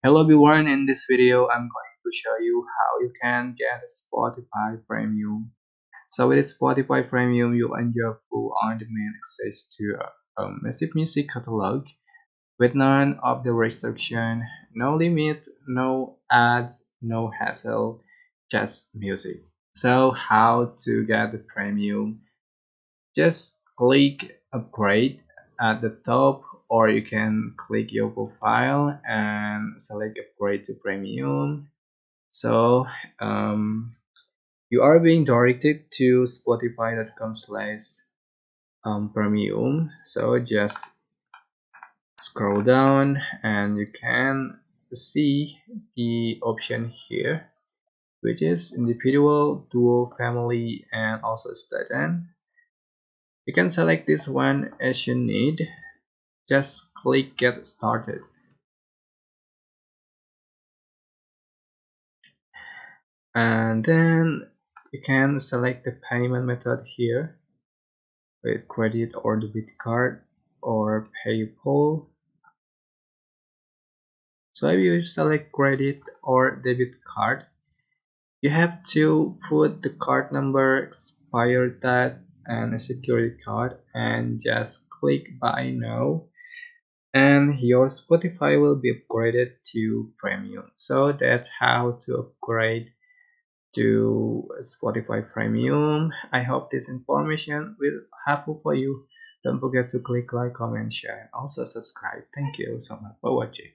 Hello everyone, in this video I'm going to show you how you can get Spotify Premium. So with Spotify Premium you enjoy full on-demand access to a massive music catalog with none of the restriction, no limit, no ads, no hassle, just music. So how to get the premium? Just click upgrade at the top, or you can click your profile and select upgrade to premium. So you are being directed to spotify.com/premium. So just scroll down and you can see the option here, which is individual, duo, family, and also student. You can select this one as you need. Just click get started. And then you can select the payment method here with credit or debit card or PayPal. So if you select credit or debit card, you have to put the card number, expire date, and a security code, and just click buy now, and your Spotify will be upgraded to premium. So that's how to upgrade to Spotify Premium. I hope this information will helpful for you. Don't forget to click like, comment, share, and also subscribe. Thank you so much for watching.